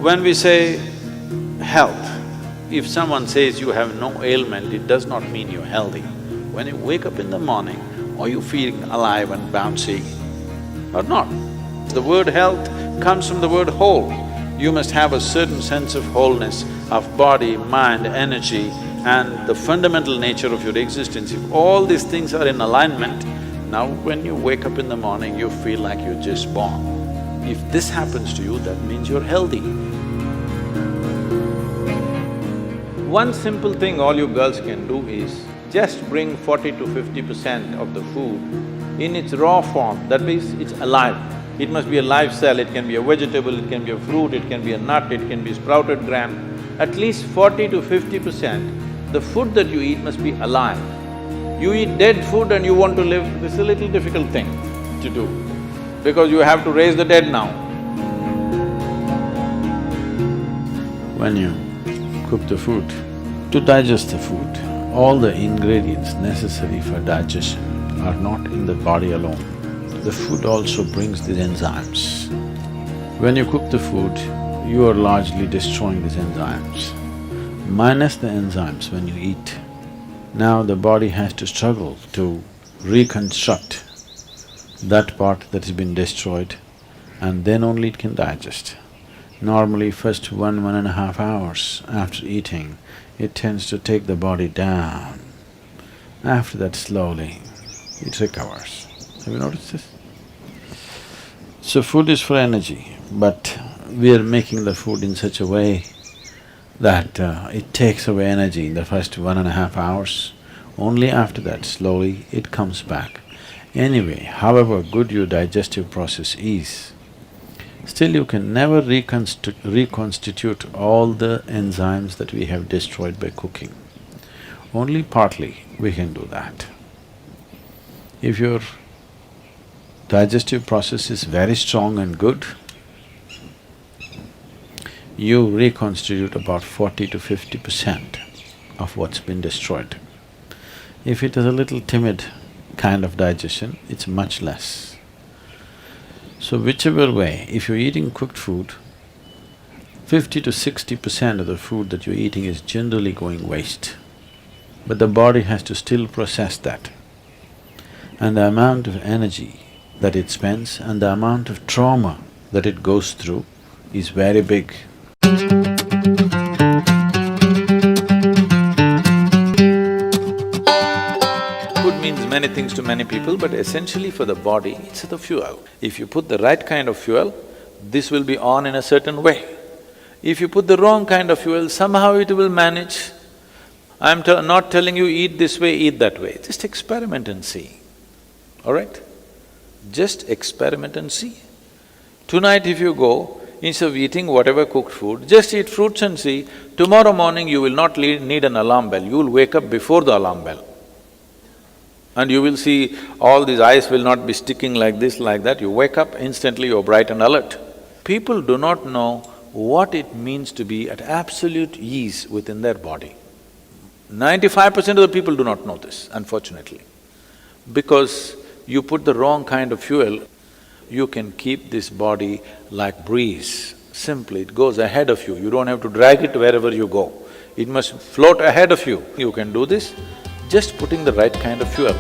When we say health, if someone says you have no ailment, it does not mean you're healthy. When you wake up in the morning, are you feeling alive and bouncy or not? The word health comes from the word whole. You must have a certain sense of wholeness of body, mind, energy and the fundamental nature of your existence. If all these things are in alignment, now when you wake up in the morning, you feel like you're just born. If this happens to you, that means you're healthy. One simple thing all you girls can do is just bring 40 to 50% of the food in its raw form, that means it's alive. It must be a live cell, it can be a vegetable, it can be a fruit, it can be a nut, it can be sprouted gram. At least 40 to 50%, the food that you eat must be alive. You eat dead food and you want to live, this is a little difficult thing to do, because you have to raise the dead now. When you cook the food, to digest the food, all the ingredients necessary for digestion are not in the body alone. The food also brings these enzymes. When you cook the food, you are largely destroying these enzymes. Minus the enzymes when you eat, now the body has to struggle to reconstruct that part that has been destroyed and then only it can digest. Normally first 1.5 hours after eating, it tends to take the body down. After that slowly, it recovers. Have you noticed this? So food is for energy, but we are making the food in such a way that it takes away energy in the first 1.5 hours. Only after that, slowly, it comes back. Anyway, however good your digestive process is, still you can never reconstitute all the enzymes that we have destroyed by cooking. Only partly we can do that. If your digestive process is very strong and good, you reconstitute about 40 to 50% of what's been destroyed. If it is a little timid kind of digestion, it's much less. So whichever way, if you're eating cooked food, 50 to 60% of the food that you're eating is generally going waste. But the body has to still process that. And the amount of energy that it spends and the amount of trauma that it goes through is very big. Food means many things to many people, but essentially for the body, it's the fuel. If you put the right kind of fuel, this will be on in a certain way. If you put the wrong kind of fuel, somehow it will manage. I'm not telling you eat this way, eat that way, just experiment and see, all right? Just experiment and see. Tonight if you go, instead of eating whatever cooked food, just eat fruits and see, tomorrow morning you will not need an alarm bell, you will wake up before the alarm bell. And you will see all these eyes will not be sticking like this, like that, you wake up, instantly you're bright and alert. People do not know what it means to be at absolute ease within their body. 95% of the people do not know this, unfortunately. Because you put the wrong kind of fuel, you can keep this body like breeze. Simply, it goes ahead of you, you don't have to drag it wherever you go. It must float ahead of you. You can do this just putting the right kind of fuel.